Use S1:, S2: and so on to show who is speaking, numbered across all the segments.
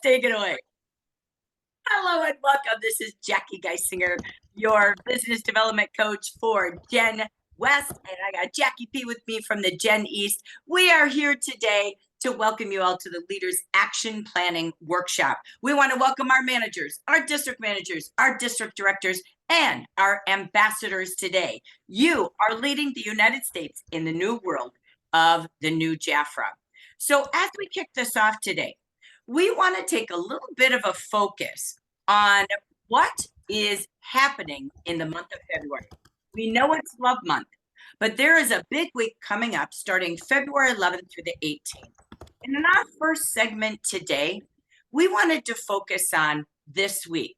S1: take it away. Hello and welcome. This is Jackie Geisinger, your business development coach for Gen West. And I got Jackie P with me from the Gen East. We are here today to welcome you all to the Leaders Action Planning Workshop. We want to welcome our managers, our district directors, and our ambassadors today. You are leading the United States in the new world of the new Jafra. So as we kick this off today, we want to take a little bit of a focus on what is happening in the month of February. We know it's Love Month, but there is a big week coming up starting February 11th through the 18th. And in our first segment today, we wanted to focus on this week,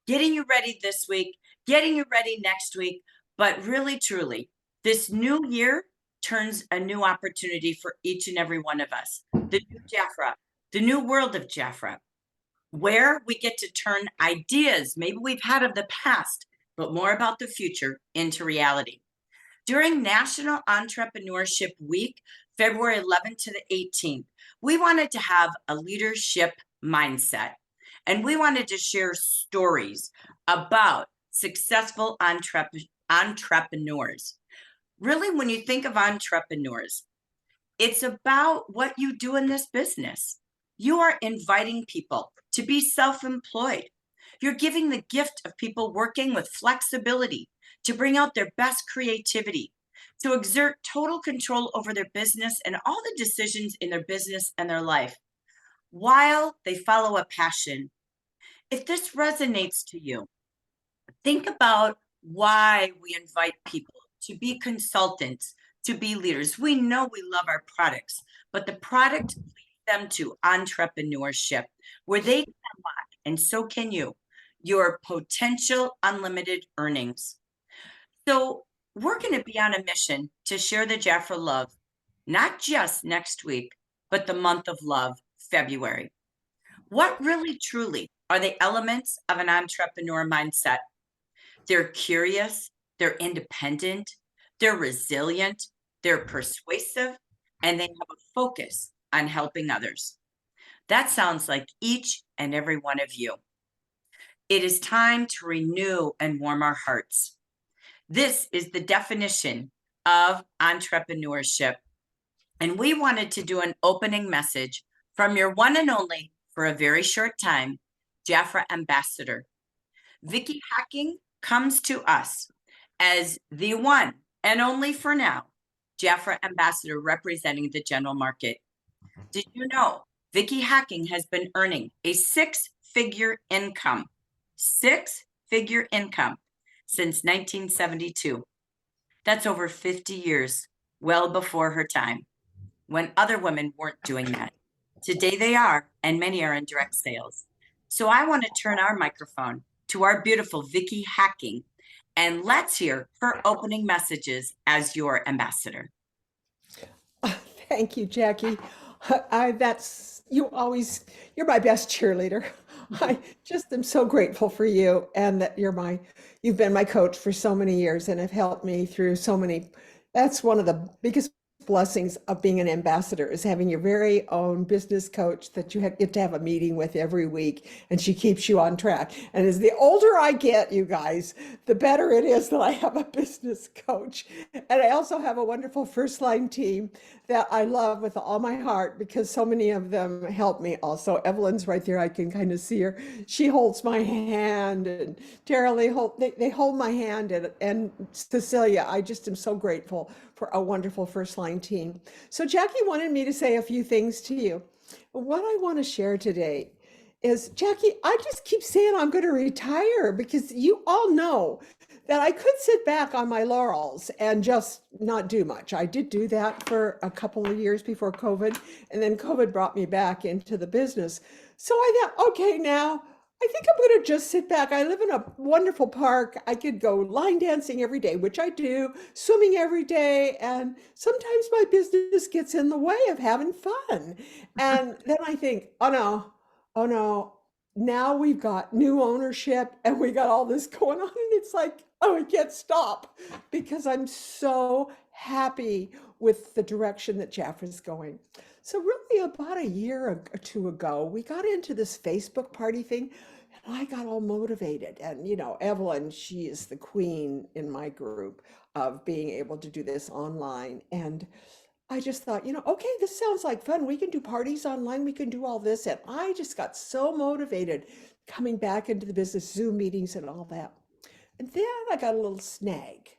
S1: getting you ready this week, getting you ready next week, but really, truly, this new year turns a new opportunity for each and every one of us. The new Jafra, the new world of Jafra, where we get to turn ideas maybe we've had of the past, but more about the future into reality. During National Entrepreneurship Week, February 11th to the 18th, we wanted to have a leadership mindset, and we wanted to share stories about successful entrepreneurs. Really, when you think of entrepreneurs, it's about what you do in this business. You are inviting people to be self-employed. You're giving the gift of people working with flexibility to bring out their best creativity, to exert total control over their business and all the decisions in their business and their life, while they follow a passion. If this resonates to you, think about why we invite people to be consultants, to be leaders. We know we love our products, but the product leads them to entrepreneurship, where they can unlock, and so can you, your potential unlimited earnings. So we're going to be on a mission to share the Jafra love, not just next week, but the month of love, February. What really, truly are the elements of an entrepreneur mindset? They're curious, they're independent, they're resilient, they're persuasive, and they have a focus on helping others. That sounds like each and every one of you. It is time to renew and warm our hearts. This is the definition of entrepreneurship. And we wanted to do an opening message from your one and only, for a very short time, Jafra ambassador. Vickie Hacking comes to us as the one and only for now, Jafra ambassador representing the general market. Did you know Vickie Hacking has been earning a six-figure income since 1972. That's over 50 years, well before her time, when other women weren't doing that. Today they are, and many are in direct sales. So I want to turn our microphone to our beautiful Vickie Hacking, and let's hear her opening messages as your ambassador.
S2: Thank you, Jackie. You're my best cheerleader. I just am so grateful for you, and that you've been my coach for so many years and have helped me through so many. That's one of the biggest blessings of being an ambassador, is having your very own business coach that you get to have a meeting with every week, and she keeps you on track. And as the older I get, you guys, the better it is that I have a business coach. And I also have a wonderful first line team that I love with all my heart, because so many of them help me also. Evelyn's right there. I can kind of see her. She holds my hand, and Tara, they hold my hand, and Cecilia, I just am so grateful for a wonderful first line team. So Jackie wanted me to say a few things to you. What I want to share today is, Jackie, I just keep saying I'm going to retire, because you all know that I could sit back on my laurels and just not do much. I did do that for a couple of years before COVID, and then COVID brought me back into the business. So I thought, okay, now I think I'm going to just sit back. I live in a wonderful park. I could go line dancing every day, which I do, swimming every day. And sometimes my business gets in the way of having fun. And then I think, oh no, now we've got new ownership and we got all this going on. And it's like, oh, I can't stop, because I'm so happy with the direction that Jafra's going. So really about a year or two ago, we got into this Facebook party thing and I got all motivated. And, Evelyn, she is the queen in my group of being able to do this online. And I just thought, okay, this sounds like fun. We can do parties online. We can do all this. And I just got so motivated coming back into the business, Zoom meetings and all that. And then I got a little snag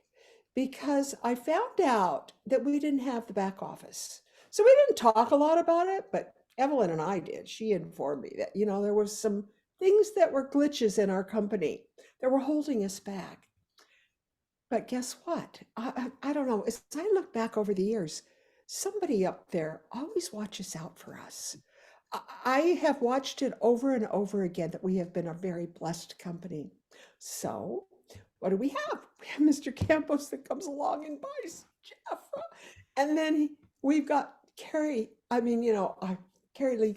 S2: because I found out that we didn't have the back office. So we didn't talk a lot about it, but Evelyn and I did. She informed me that, there was some things that were glitches in our company that were holding us back. But guess what? I don't know. As I look back over the years, somebody up there always watches out for us. I have watched it over and over again that we have been a very blessed company. So what do we have? We have Mr. Campos that comes along and buys Jeff. And then we've got Carrie. Carrie Lee,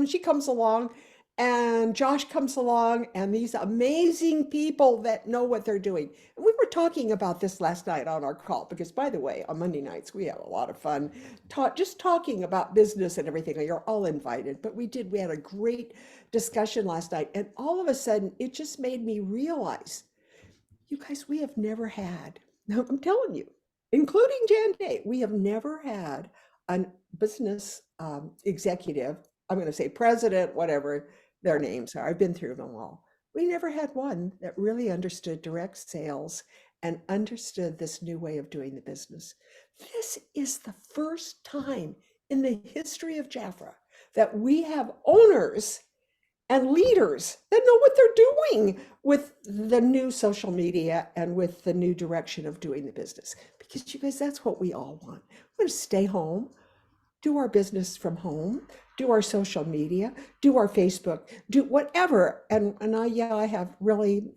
S2: she comes along, and Josh comes along, and these amazing people that know what they're doing. And we were talking about this last night on our call, because by the way, on Monday nights, we have a lot of fun just talking about business and everything. You're all invited, but we had a great discussion last night. And all of a sudden, it just made me realize, you guys, we have never had, no, I'm telling you, including Jan Day, we have never had a business executive, I'm going to say president, whatever their names are. I've been through them all. We never had one that really understood direct sales and understood this new way of doing the business. This is the first time in the history of Jafra that we have owners and leaders that know what they're doing with the new social media and with the new direction of doing the business. Because you guys, that's what we all want. We're going to stay home, do our business from home, do our social media, do our Facebook, do whatever. And I have really,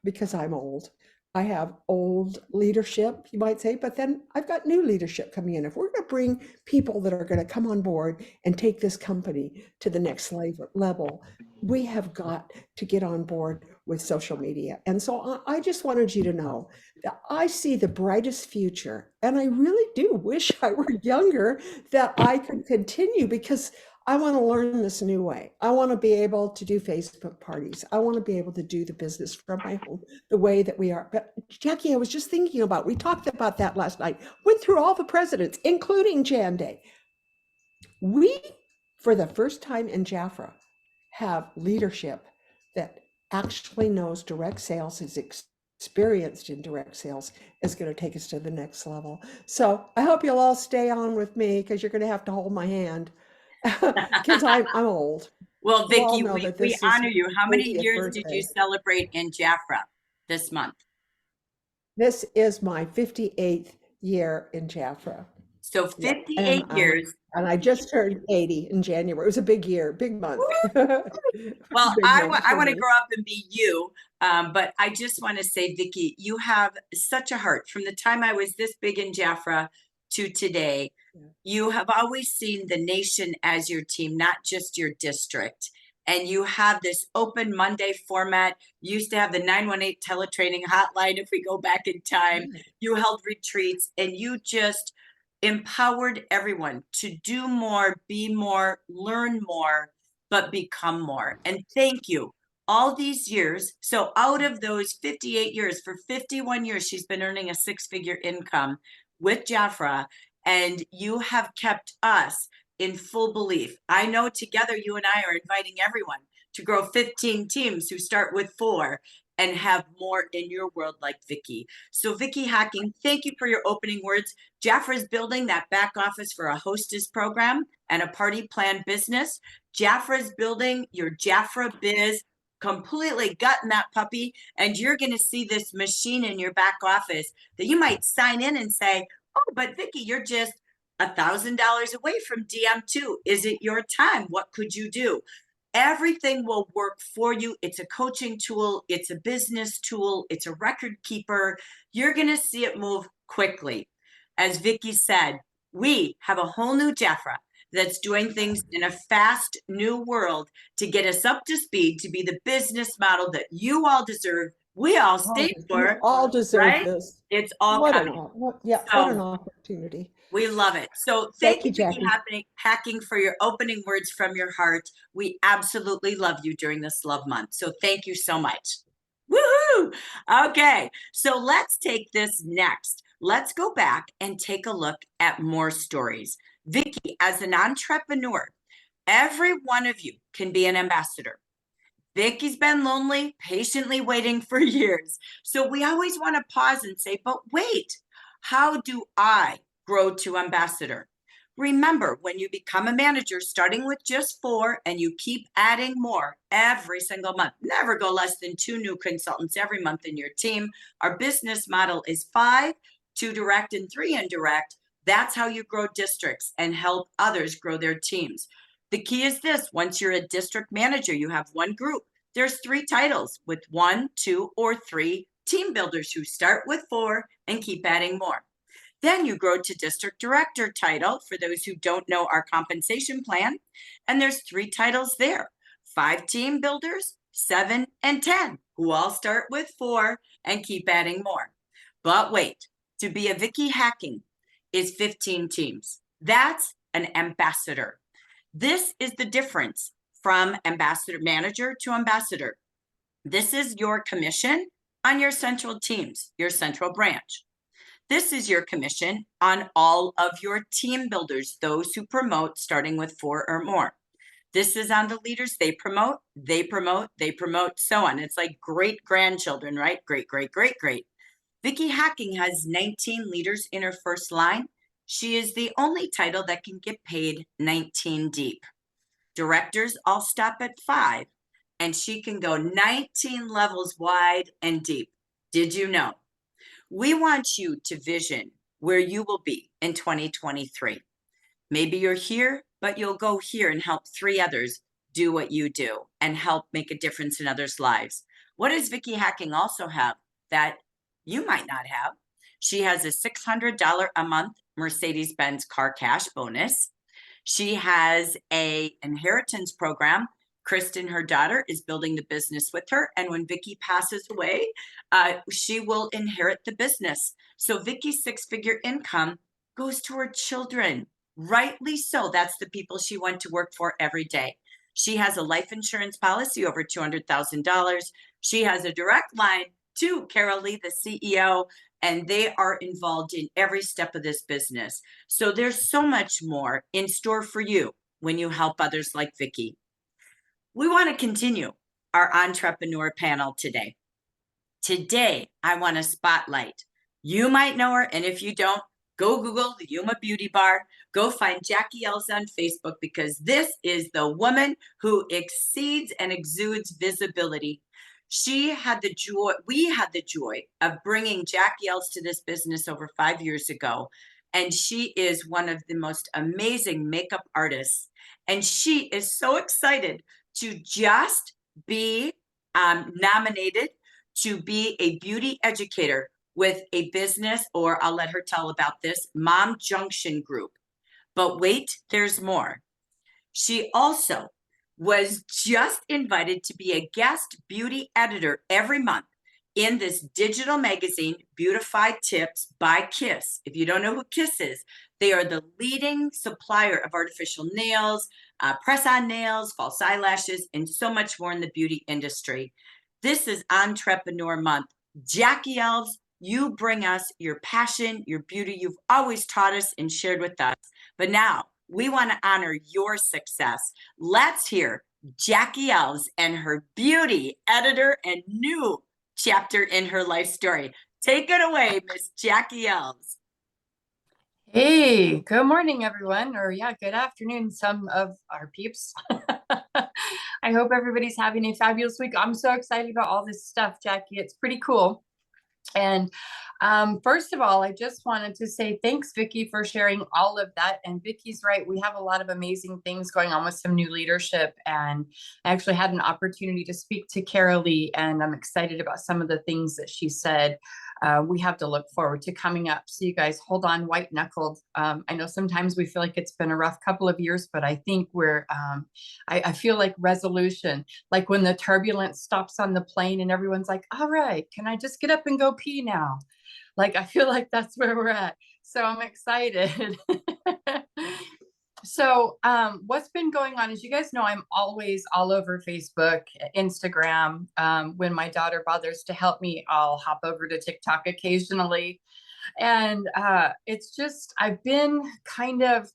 S2: because I'm old, I have old leadership, you might say, but then I've got new leadership coming in. If we're going to bring people that are going to come on board and take this company to the next level, we have got to get on board with social media. And so I just wanted you to know that I see the brightest future. And I really do wish I were younger, that I could continue, because I want to learn this new way. I want to be able to do Facebook parties. I want to be able to do the business from my home the way that we are. But Jackie, I was just thinking about, we talked about that last night, went through all the presidents, including Jan Day. We, for the first time in Jafra, have leadership that actually knows direct sales, is experienced in direct sales, is going to take us to the next level. So I hope you'll all stay on with me, because you're going to have to hold my hand. Because I'm old.
S1: Well,
S2: You all
S1: Vickie,
S2: know that
S1: we
S2: this is
S1: honor you. How
S2: my
S1: many
S2: 80th
S1: years did you
S2: birthday.
S1: celebrate in Jafra this month?
S2: This is my 58th year in Jafra.
S1: So 58 years.
S2: And I just turned 80 in January. It was a big year, big month.
S1: Well,
S2: Big
S1: I
S2: month
S1: want to
S2: me.
S1: grow up and be you. But I just want to say, Vickie, you have such a heart. From the time I was this big in Jafra to today, you have always seen the nation as your team, not just your district. And you have this open Monday format. You used to have the 918 teletraining hotline if we go back in time. You held retreats, and you just empowered everyone to do more, be more, learn more, but become more. And thank you. All these years, so out of those 58 years, for 51 years, she's been earning a six-figure income with Jafra, and you have kept us in full belief. I know together you and I are inviting everyone to grow 15 teams who start with 4 and have more in your world like Vickie. So Vickie Hacking, thank you for your opening words. Jafra is building that back office for a hostess program and a party plan business. Jafra is building your Jafra biz, completely gutting that puppy, and you're going to see this machine in your back office that you might sign in and say, oh, but Vickie, you're just $1,000 away from DM2. Is it your time? What could you do? Everything will work for you. It's a coaching tool. It's a business tool. It's a record keeper. You're going to see it move quickly. As Vickie said, we have a whole new Jafra that's doing things in a fast new world to get us up to speed, to be the business model that you all deserve. We all stayed for.
S2: You all deserve
S1: right?
S2: this.
S1: It's all
S2: What
S1: coming.
S2: what an opportunity.
S1: We love it. So thank
S2: Thank you,
S1: you, Vickie
S2: Jackie.
S1: Hacking, for your opening words from your heart. We absolutely love you during this love month. So thank you so much. Woohoo! Okay, so let's take this next. Let's go back and take a look at more stories. Vickie, as an entrepreneur, every one of you can be an ambassador. Vickie's been lonely, patiently waiting for years. So we always want to pause and say, but wait, how do I grow to ambassador? Remember, when you become a manager, starting with just 4 and you keep adding more every single month, never go less than 2 new consultants every month in your team. Our business model is 5, 2 direct and 3 indirect. That's how you grow districts and help others grow their teams. The key is this: once you're a district manager, you have one group. There's 3 titles with 1, 2, or 3 team builders who start with 4 and keep adding more. Then you grow to district director title for those who don't know our compensation plan. And there's 3 titles there: 5 team builders, 7, and 10, who all start with 4 and keep adding more. But wait, to be a Vickie Hacking is 15 teams. That's an ambassador. This is the difference from ambassador manager to ambassador. This is your commission on your central teams, your central branch. This is your commission on all of your team builders, those who promote starting with 4 or more. This is on the leaders. They promote, they promote, they promote, so on. It's like great grandchildren, right? Great, great, great, great. Vickie Hacking has 19 leaders in her first line. She is the only title that can get paid 19 deep. Directors all stop at 5, and she can go 19 levels wide and deep. Did you know? We want you to vision where you will be in 2023. Maybe you're here, but you'll go here and help 3 others do what you do and help make a difference in others' lives. What does Vickie Hacking also have that you might not have? She has a $600 a month Mercedes-Benz car cash bonus. She has a inheritance program. Kristen, her daughter, is building the business with her. And when Vickie passes away, she will inherit the business. So Vickie's 6-figure income goes to her children. Rightly so. That's the people she went to work for every day. She has a life insurance policy over $200,000. She has a direct line to Carol Lee, the CEO, and they are involved in every step of this business. So there's so much more in store for you when you help others like Vickie. We want to continue our entrepreneur panel today. Today, I want to spotlight. You might know her, and if you don't, go Google the Yuma Beauty Bar. Go find Jackie Alves on Facebook, because this is the woman who exceeds and exudes visibility. We had the joy of bringing Jackie Alves to this business over 5 years ago. And she is one of the most amazing makeup artists. And she is so excited to just be nominated to be a beauty educator with a business, or I'll let her tell about this, Mom Junction Group. But wait, there's more. She also was just invited to be a guest beauty editor every month in this digital magazine, Beautify Tips by Kiss. If you don't know who Kiss is, they are the leading supplier of artificial nails, press-on nails, false eyelashes, and so much more in the beauty industry. This is Entrepreneur Month. Jackie Alves, you bring us your passion, your beauty. You've always taught us and shared with us. But now we want to honor your success. Let's hear Jackie Alves and her beauty editor and new chapter in her life story. Take it away, Miss Jackie Alves.
S3: Hey, good morning, everyone. Or yeah, good afternoon, some of our peeps. I hope everybody's having a fabulous week. I'm so excited about all this stuff, Jackie. It's pretty cool. And first of all, I just wanted to say thanks, Vickie, for sharing all of that. And Vickie's right. We have a lot of amazing things going on with some new leadership. And I actually had an opportunity to speak to Carol Lee, and I'm excited about some of the things that she said. We have to look forward to coming up. So you guys hold on white knuckled. I know sometimes we feel like it's been a rough couple of years, but I think I feel like resolution, like when the turbulence stops on the plane and everyone's like, all right, can I just get up and go pee now? Like, I feel like that's where we're at. So I'm excited. So what's been going on, as you guys know, I'm always all over Facebook, Instagram. When my daughter bothers to help me, I'll hop over to TikTok occasionally. And it's just, I've been kind of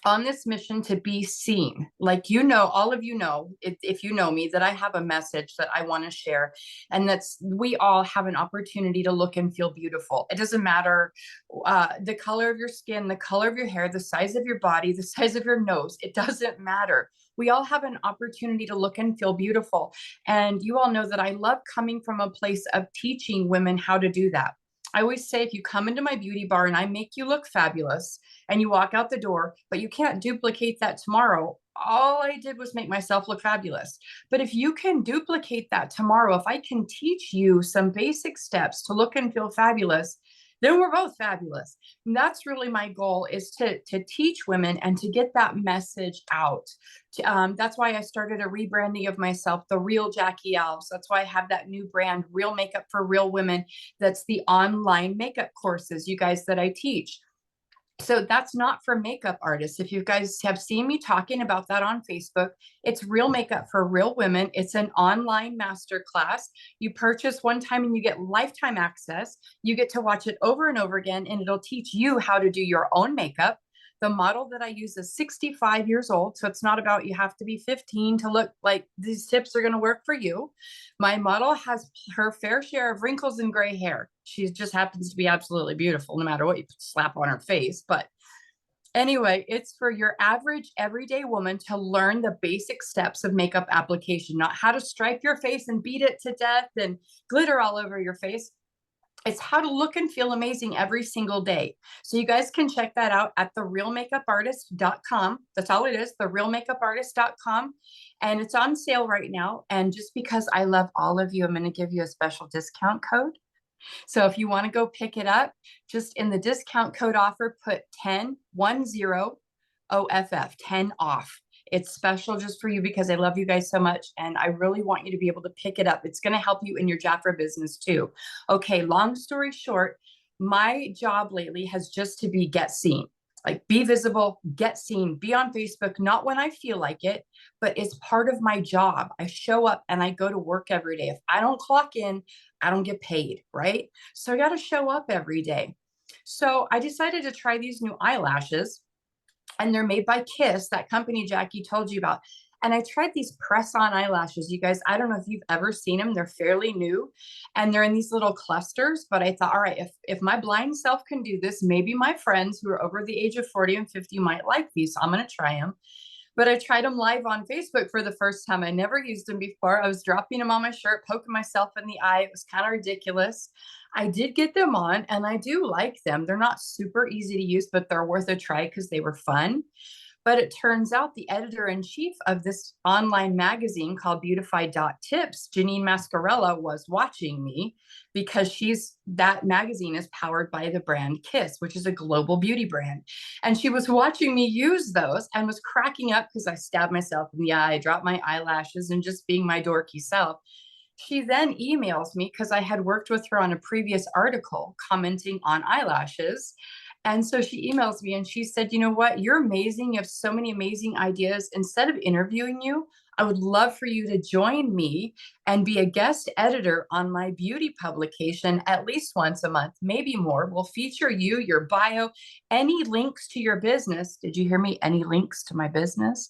S3: on this mission to be seen. Like, you know, all of you know, if you know me, that I have a message that I want to share. And that's, we all have an opportunity to look and feel beautiful. It doesn't matter the color of your skin, the color of your hair, the size of your body, the size of your nose. It doesn't matter. We all have an opportunity to look and feel beautiful. And you all know that I love coming from a place of teaching women how to do that. I always say, if you come into my beauty bar and I make you look fabulous and you walk out the door, but you can't duplicate that tomorrow, all I did was make myself look fabulous. But if you can duplicate that tomorrow, if I can teach you some basic steps to look and feel fabulous, then we're both fabulous. And that's really my goal, is to teach women and to get that message out. That's why I started a rebranding of myself, the Real Jackie Alves. That's why I have that new brand, Real Makeup for Real Women. That's the online makeup courses, you guys, that I teach. So that's not for makeup artists. If you guys have seen me talking about that on Facebook, it's Real Makeup for Real Women. It's an online masterclass. You purchase one time and you get lifetime access. You get to watch it over and over again, and it'll teach you how to do your own makeup. The model that I use is 65 years old. So it's not about you have to be 15 to look like these tips are going to work for you. My model has her fair share of wrinkles and gray hair. She just happens to be absolutely beautiful, no matter what you slap on her face. But anyway, it's for your average everyday woman to learn the basic steps of makeup application, not how to stripe your face and beat it to death and glitter all over your face. It's how to look and feel amazing every single day. So you guys can check that out at therealmakeupartist.com. That's all it is, therealmakeupartist.com. And it's on sale right now. And just because I love all of you, I'm going to give you a special discount code. So if you want to go pick it up, just in the discount code offer, put 10 OFF, 10 off. It's special just for you because I love you guys so much. And I really want you to be able to pick it up. It's going to help you in your Jafra business too. Okay, long story short, my job lately has just to be get seen. Like, be visible, get seen, be on Facebook, not when I feel like it, but it's part of my job. I show up and I go to work every day. If I don't clock in, I don't get paid, right? So I got to show up every day. So I decided to try these new eyelashes, and they're made by Kiss, that company Jackie told you about. And I tried these press-on eyelashes. You guys, I don't know if you've ever seen them. They're fairly new, and they're in these little clusters. But I thought, all right, if my blind self can do this, maybe my friends who are over the age of 40 and 50 might like these. So I'm going to try them. But I tried them live on Facebook for the first time. I never used them before. I was dropping them on my shirt, poking myself in the eye. It was kind of ridiculous. I did get them on, and I do like them. They're not super easy to use, but they're worth a try because they were fun. But it turns out the editor-in-chief of this online magazine called Beautify.tips, Janine Mascarella, was watching me because that magazine is powered by the brand Kiss, which is a global beauty brand. And she was watching me use those and was cracking up because I stabbed myself in the eye, dropped my eyelashes, and just being my dorky self. She then emails me because I had worked with her on a previous article commenting on eyelashes. And so she emails me and she said, you know what? You're amazing. You have so many amazing ideas. Instead of interviewing you, I would love for you to join me and be a guest editor on my beauty publication at least once a month, maybe more. We'll feature you, your bio, any links to your business. Did you hear me? Any links to my business?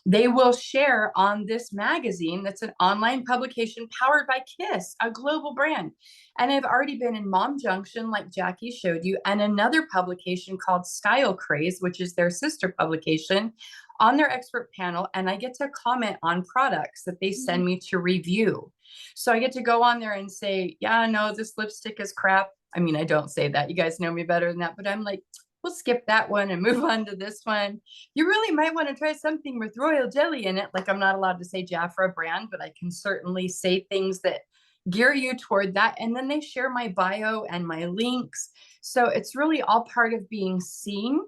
S3: They will share on this magazine that's an online publication powered by Kiss, a global brand. And I've already been in Mom Junction, like Jackie showed you, and another publication called Style Craze, which is their sister publication, on their expert panel. And I get to comment on products that they send me to review. So I get to go on there and say, yeah, no, this lipstick is crap. I mean, I don't say that. You guys know me better than that. But I'm like, we'll skip that one and move on to this one. You really might want to try something with royal jelly in it. Like, I'm not allowed to say Jafra brand, but I can certainly say things that gear you toward that. And then they share my bio and my links. So it's really all part of being seen.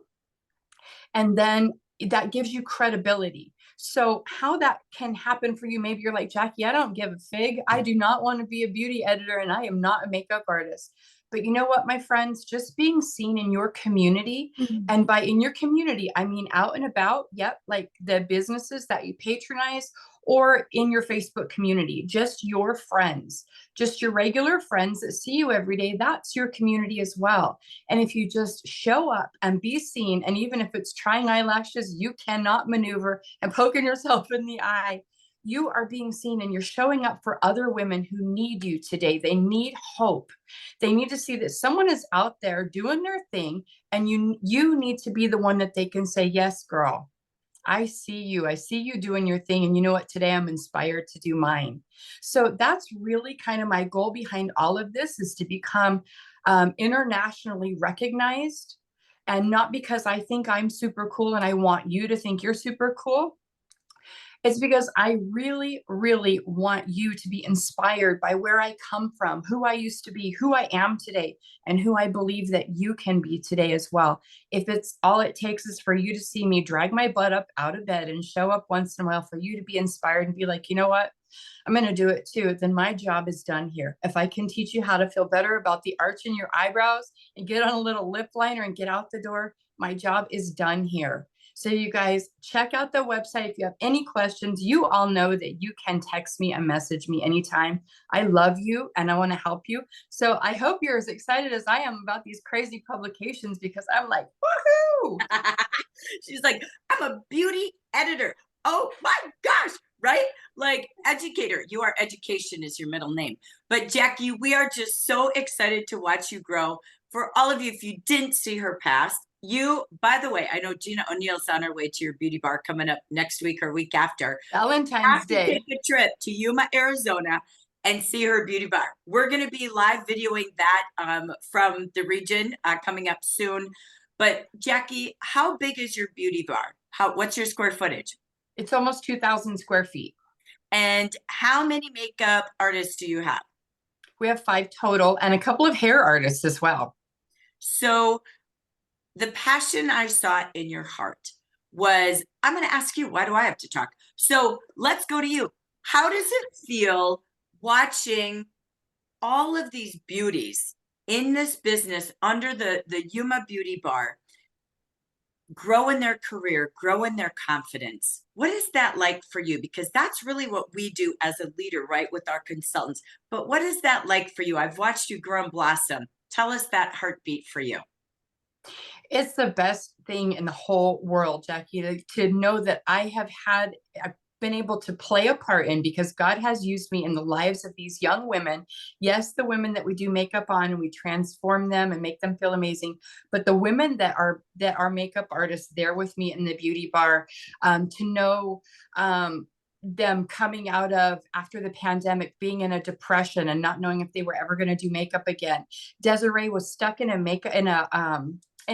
S3: And then that gives you credibility. So how that can happen for you, maybe you're like, Jackie, I don't give a fig. I do not want to be a beauty editor and I am not a makeup artist. But you know what, my friends, just being seen in your community,
S2: Mhm.
S3: and by in your community, I mean out and about, yep, like the businesses that you patronize, or in your Facebook community, just your friends, just your regular friends that see you every day, that's your community as well. And if you just show up and be seen, and even if it's trying eyelashes, you cannot maneuver and poking yourself in the eye, you are being seen and you're showing up for other women who need you today. They need hope. They need to see that someone is out there doing their thing, and you need to be the one that they can say, yes, girl, I see you. I see you doing your thing. And you know what? Today I'm inspired to do mine. So that's really kind of my goal behind all of this, is to become internationally recognized. And not because I think I'm super cool and I want you to think you're super cool. It's because I really, really want you to be inspired by where I come from, who I used to be, who I am today, and who I believe that you can be today as well. If it's all it takes is for you to see me drag my butt up out of bed and show up once in a while for you to be inspired and be like, you know what? I'm going to do it too. Then my job is done here. If I can teach you how to feel better about the arch in your eyebrows and get on a little lip liner and get out the door, my job is done here. So you guys check out the website. If you have any questions, you all know that you can text me and message me anytime. I love you and I want to help you. So I hope you're as excited as I am about these crazy publications, because I'm like, woohoo!
S1: She's like, I'm a beauty editor. Oh my gosh, right? Like, educator. Education is your middle name. But Jackie, we are just so excited to watch you grow. For all of you, if you didn't see her past, by the way, I know Gina O'Neill's on her way to your beauty bar coming up next week or week after.
S3: Valentine's
S1: Have to
S3: Day.
S1: take a trip to Yuma, Arizona and see her beauty bar. We're going to be live videoing that from the region coming up soon. But Jackie, how big is your beauty bar? What's your square footage?
S3: It's almost 2,000 square feet.
S1: And how many makeup artists do you have?
S3: We have 5 total, and a couple of hair artists as well.
S1: So the passion I saw in your heart was, I'm going to ask you, why do I have to talk? So let's go to you. How does it feel watching all of these beauties in this business under the Yuma Beauty Bar grow in their career, grow in their confidence? What is that like for you? Because that's really what we do as a leader, right, with our consultants. But what is that like for you? I've watched you grow and blossom. Tell us that heartbeat for you.
S3: It's the best thing in the whole world, Jackie, to know that I've been able to play a part in, because God has used me in the lives of these young women. Yes, the women that we do makeup on and we transform them and make them feel amazing, but the women that are makeup artists there with me in the beauty bar, to know them coming out of, after the pandemic, being in a depression and not knowing if they were ever going to do makeup again. Desiree was stuck in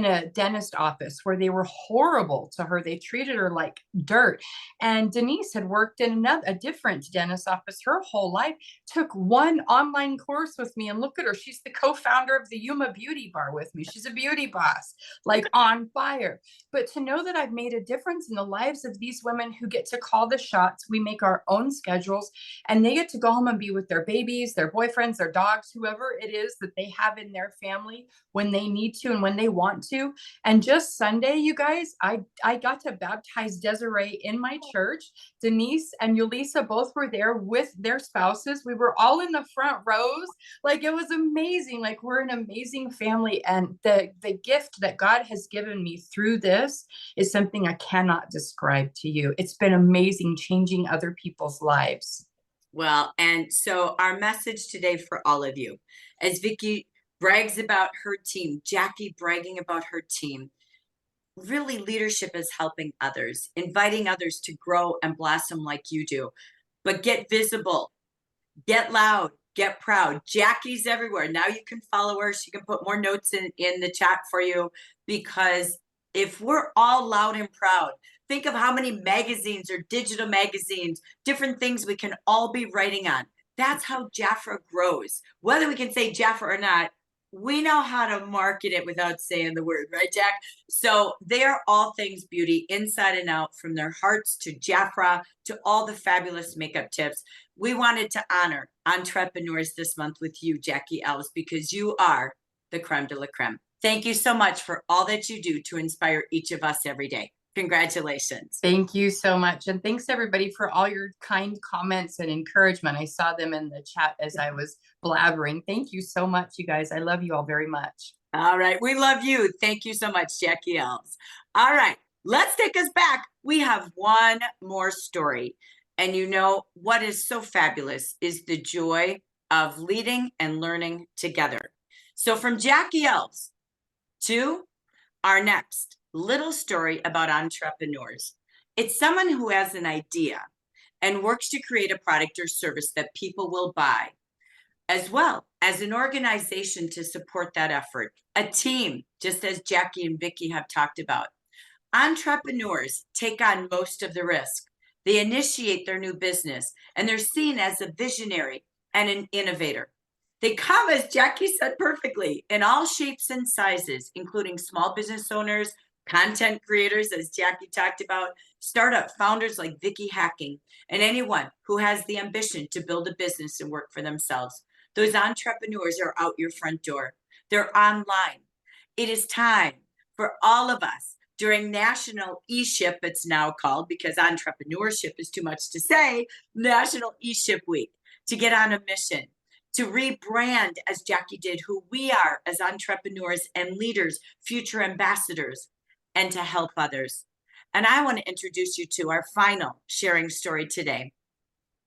S3: a dentist office where they were horrible to her. They treated her like dirt. And Denise had worked in a different dentist office her whole life, took one online course with me, and look at her. She's the co-founder of the Yuma Beauty Bar with me. She's a beauty boss, like on fire. But to know that I've made a difference in the lives of these women who get to call the shots, we make our own schedules, and they get to go home and be with their babies, their boyfriends, their dogs, whoever it is that they have in their family when they need to and when they want to. And just Sunday, you guys, I got to baptize Desiree in my church. Denise and Yulisa both were there with their spouses. We were all in the front rows. Like, it was amazing. Like, we're an amazing family. And the gift that God has given me through this is something I cannot describe to you. It's been amazing, changing other people's lives.
S1: Well, and so our message today for all of you, as Vickie brags about her team, Jackie bragging about her team, really leadership is helping others, inviting others to grow and blossom like you do. But get visible, get loud, get proud. Jackie's everywhere. Now you can follow her. She can put more notes in the chat for you, because if we're all loud and proud, think of how many magazines or digital magazines, different things we can all be writing on. That's how Jafra grows. Whether we can say Jafra or not, we know how to market it without saying the word, right, Jack? So they are all things beauty, inside and out, from their hearts to Jafra to all the fabulous makeup tips. We wanted to honor Entrepreneurs this month with you, Jackie Alves, because you are the creme de la creme. Thank you so much for all that you do to inspire each of us every day. Congratulations.
S3: Thank you so much. And thanks everybody for all your kind comments and encouragement. I saw them in the chat as I was blabbering. Thank you so much, you guys. I love you all very much.
S1: All right. We love you. Thank you so much, Jackie Alves. All right. Let's take us back. We have one more story. And you know what is so fabulous is the joy of leading and learning together. So from Jackie Alves to our next little story about entrepreneurs. It's someone who has an idea and works to create a product or service that people will buy, as well as an organization to support that effort, a team, just as Jackie and Vickie have talked about. Entrepreneurs take on most of the risk. They initiate their new business, and they're seen as a visionary and an innovator. They come, as Jackie said perfectly, in all shapes and sizes, including small business owners, content creators, as Jackie talked about, startup founders like Vickie Hacking, and anyone who has the ambition to build a business and work for themselves. Those entrepreneurs are out your front door. They're online. It is time for all of us during National E-Ship, it's now called, because entrepreneurship is too much to say, National E-Ship Week, to get on a mission, to rebrand, as Jackie did, who we are as entrepreneurs and leaders, future ambassadors, and to help others. And I want to introduce you to our final sharing story today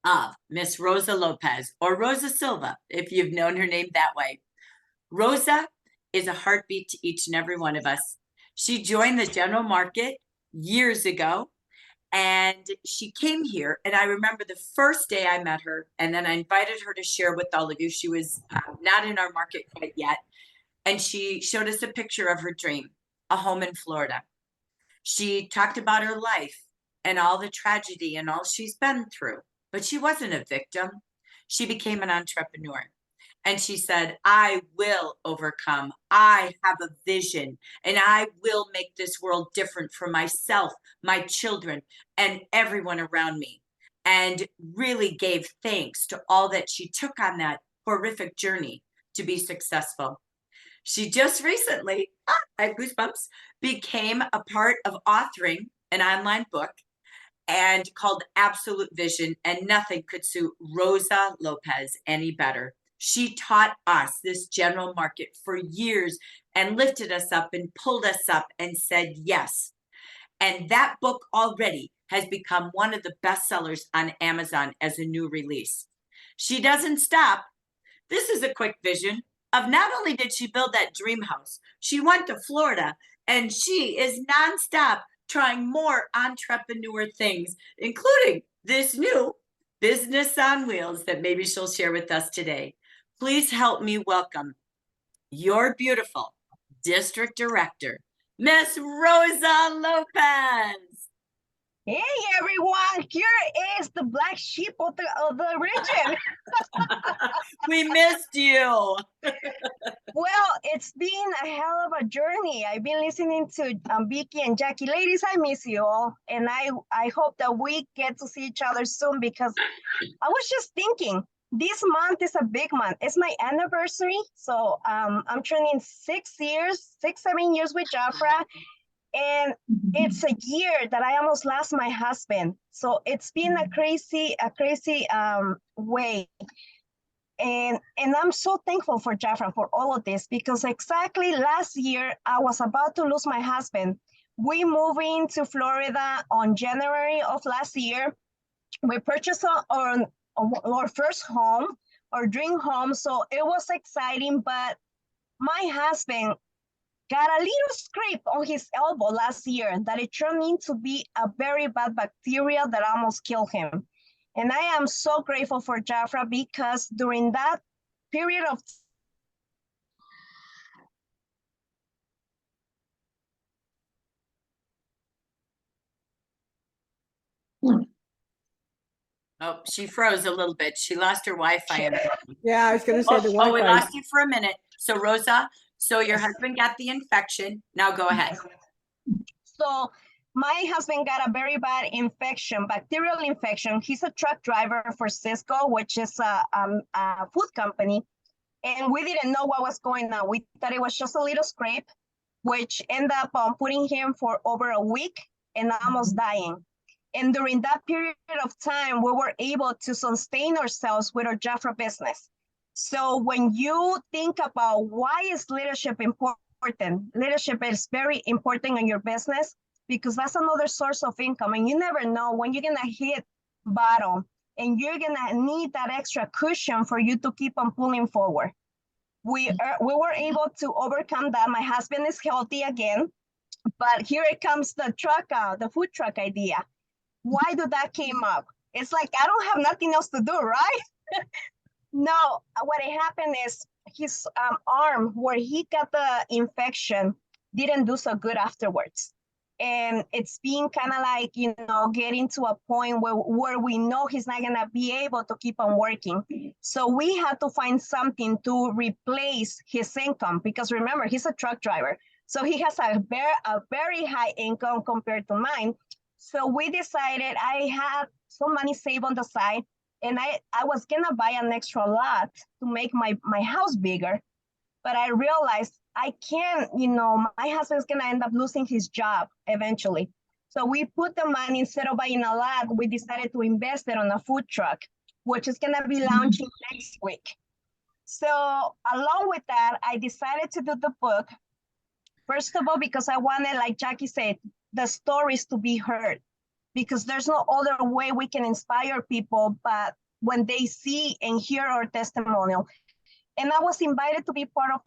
S1: of Miss Rosa Lopez, or Rosa Silva, if you've known her name that way. Rosa is a heartbeat to each and every one of us. She joined the general market years ago, and she came here, and I remember the first day I met her, and then I invited her to share with all of you. She was not in our market quite yet, and she showed us a picture of her dream, a home in Florida. She talked about her life and all the tragedy and all she's been through, but she wasn't a victim. She became an entrepreneur. And she said, I will overcome. I have a vision, and I will make this world different for myself, my children, and everyone around me. And really gave thanks to all that she took on that horrific journey to be successful. She just recently, I have goosebumps, became a part of authoring an online book and called Absolute Vision, and nothing could suit Rosa Lopez any better. She taught us, this general market, for years and lifted us up and pulled us up and said yes. And that book already has become one of the best sellers on Amazon as a new release. She doesn't stop. This is a quick vision of not only did she build that dream house, she went to Florida, and she is nonstop trying more entrepreneur things, including this new business on wheels that maybe she'll share with us today. Please help me welcome your beautiful district director, Miss Rosa Lopez.
S4: Hey everyone, here is the black sheep of the region.
S1: We missed you.
S4: Well, it's been a hell of a journey. I've been listening to Vickie and Jackie. Ladies, I miss you all. And I hope that we get to see each other soon, because I was just thinking, this month is a big month. It's my anniversary. So I'm turning 7 years with Jafra. And it's a year that I almost lost my husband. So it's been a crazy way. And I'm so thankful for Jafra for all of this, because exactly last year I was about to lose my husband. We moved into Florida on January of last year. We purchased our first home, our dream home. So it was exciting, but my husband got a little scrape on his elbow last year that it turned into be a very bad bacteria that almost killed him. And I am so grateful for Jafra, because during that period of
S1: Oh, she froze a little bit. She lost her Wi-Fi.
S2: Yeah, I was going to say the
S1: Oh, we
S2: Wi-Fi.
S1: lost you for a minute. So Rosa, so your husband got the infection. Now go ahead.
S4: So my husband got a very bad infection, bacterial infection. He's a truck driver for Cisco, which is a food company. and we didn't know what was going on. We thought it was just a little scrape, which ended up putting him for over a week and almost dying. And during that period of time, we were able to sustain ourselves with our Jafra business. So when you think about why is leadership important, leadership is very important in your business because that's another source of income. And you never know when you're gonna hit bottom and you're gonna need that extra cushion for you to keep on pulling forward. We were able to overcome that. My husband is healthy again, but here it comes the truck, the food truck idea. Why did that came up? It's like, I don't have nothing else to do, right? No, what happened is his arm where he got the infection didn't do so good afterwards. And it's been kind of like, getting to a point where we know he's not going to be able to keep on working. So we had to find something to replace his income because remember, he's a truck driver. So he has a very high income compared to mine. So we decided I had some money saved on the side and I was going to buy an extra lot to make my house bigger. But I realized I can't, my husband's going to end up losing his job eventually. So we put the money, instead of buying a lot, we decided to invest it on a food truck, which is going to be launching next week. So along with that, I decided to do the book. First of all, because I wanted, like Jackie said, the stories to be heard, because there's no other way we can inspire people but when they see and hear our testimonial. And I was invited to be part of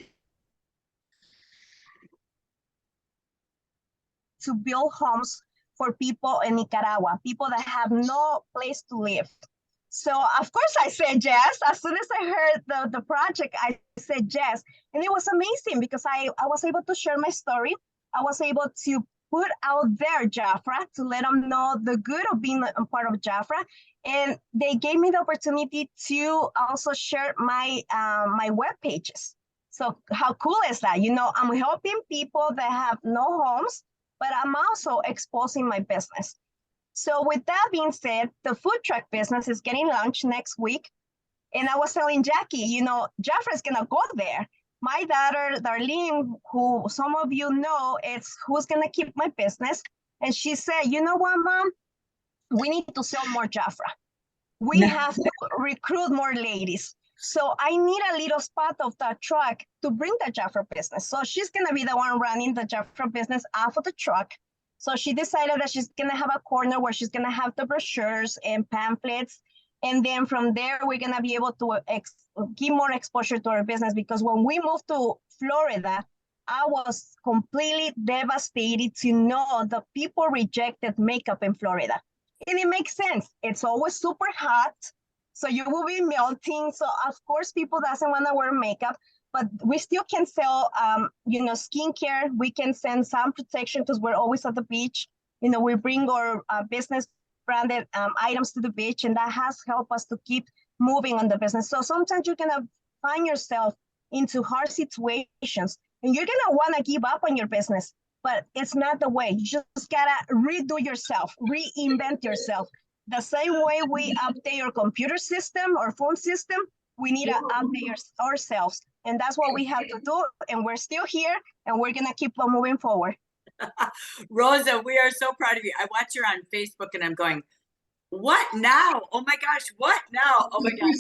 S4: to build homes for people in Nicaragua, people that have no place to live. So of course I said yes. As soon as I heard the project, I said yes. And it was amazing because I was able to share my story. I was able to put out there Jafra to let them know the good of being a part of Jafra. And they gave me the opportunity to also share my my web pages. So how cool is that? I'm helping people that have no homes, but I'm also exposing my business. So with that being said, the food truck business is getting launched next week. And I was telling Jackie, Jafra is going to go there. My daughter, Darlene, who some of you know, is who's going to keep my business. And she said, you know what, Mom? We need to sell more Jafra. We have to recruit more ladies. So I need a little spot of that truck to bring the Jafra business. So she's going to be the one running the Jafra business off of the truck. So she decided that she's going to have a corner where she's going to have the brochures and pamphlets. And then from there, we're going to be able to give more exposure to our business. Because when we moved to Florida, I was completely devastated to know that people rejected makeup in Florida. And it makes sense. It's always super hot. So you will be melting. So of course, people doesn't want to wear makeup. But we still can sell, skincare. We can send sun protection because we're always at the beach. We bring our business branded items to the beach, and that has helped us to keep moving on the business. So sometimes you're going to find yourself into hard situations, and you're going to want to give up on your business, but it's not the way. You just got to redo yourself, reinvent yourself. The same way we update your computer system or phone system, we need to update ourselves. And that's what we have to do. And we're still here and we're going to keep on moving forward.
S1: Rosa, we are so proud of you. I watch you on Facebook and I'm going, what now? Oh my gosh, what now? Oh my gosh,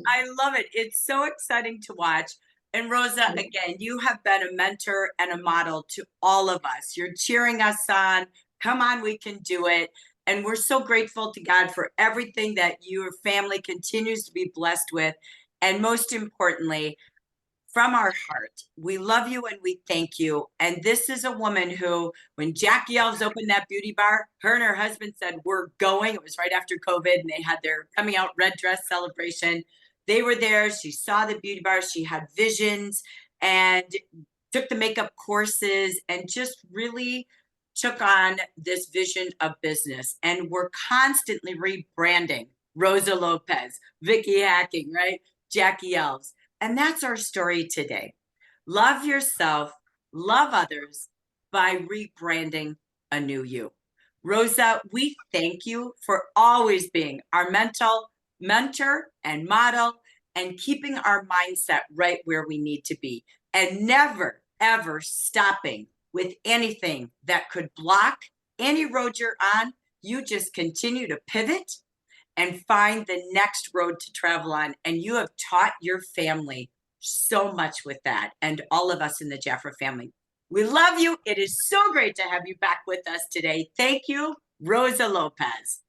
S1: I love it. It's so exciting to watch. And Rosa, again, you have been a mentor and a model to all of us. You're cheering us on. Come on, we can do it. And we're so grateful to God for everything that your family continues to be blessed with. And most importantly, from our heart, we love you and we thank you. And this is a woman who, when Jackie Alves opened that beauty bar, her and her husband said, we're going. It was right after COVID and they had their coming out red dress celebration. They were there. She saw the beauty bar. She had visions and took the makeup courses and just really took on this vision of business. And we're constantly rebranding Rosa Lopez, Vickie Hacking, right? Jackie Alves. And that's our story today. Love yourself, love others by rebranding a new you. Rosa, we thank you for always being our mentor and model and keeping our mindset right where we need to be, and never, ever stopping with anything that could block any road you're on. You just continue to pivot and find the next road to travel on. And you have taught your family so much with that, and all of us in the Jaffra family. We love you. It is so great to have you back with us today. Thank you, Rosa Lopez.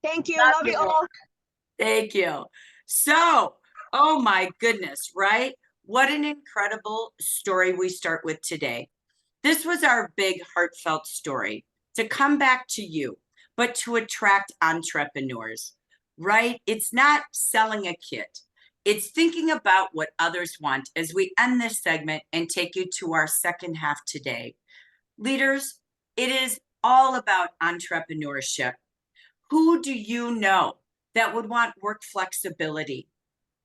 S4: Thank you. Love you all.
S1: Thank you. So, oh my goodness, right? What an incredible story we start with today. This was our big heartfelt story to come back to you, but to attract entrepreneurs, right? It's not selling a kit. It's thinking about what others want as we end this segment and take you to our second half today. Leaders, it is all about entrepreneurship. Who do you know that would want work flexibility?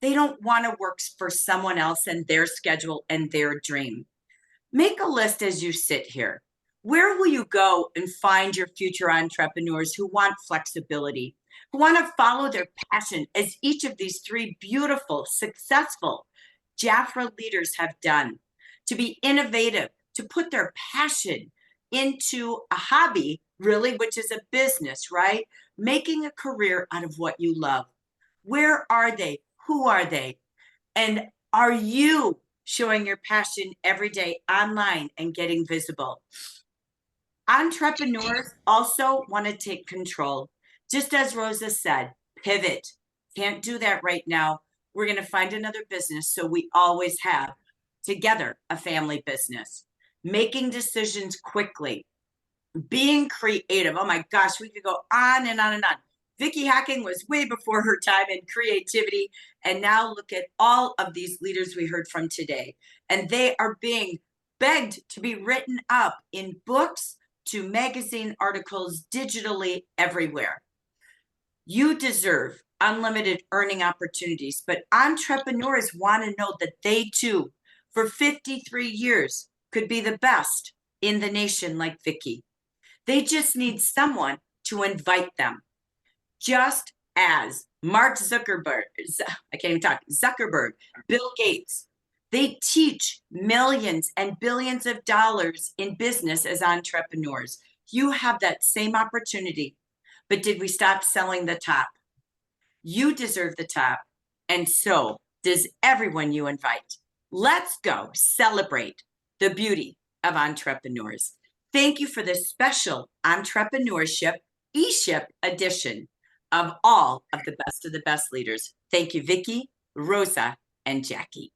S1: They don't want to work for someone else and their schedule and their dream. Make a list as you sit here. Where will you go and find your future entrepreneurs who want flexibility, who want to follow their passion, as each of these three beautiful, successful Jaffra leaders have done, to be innovative, to put their passion into a hobby, really, which is a business, right? Making a career out of what you love. Where are they? Who are they? And are you showing your passion every day online and getting visible? Entrepreneurs also want to take control. Just as Rosa said, pivot. Can't do that right now. We're going to find another business, so we always have together a family business. Making decisions quickly. Being creative. Oh my gosh, we could go on and on and on. Vickie Hacking was way before her time in creativity. And now look at all of these leaders we heard from today. And they are being begged to be written up in books, to magazine articles, digitally, everywhere. You deserve unlimited earning opportunities, but entrepreneurs want to know that they too, for 53 years, could be the best in the nation like Vickie. They just need someone to invite them. Just as Mark Zuckerberg, I can't even talk, Zuckerberg, Bill Gates, they teach millions and billions of dollars in business as entrepreneurs. You have that same opportunity, but did we stop selling the top? You deserve the top, and so does everyone you invite. Let's go celebrate the beauty of entrepreneurs. Thank you for this special entrepreneurship e-ship edition of all of the best leaders. Thank you, Vickie, Rosa, and Jackie.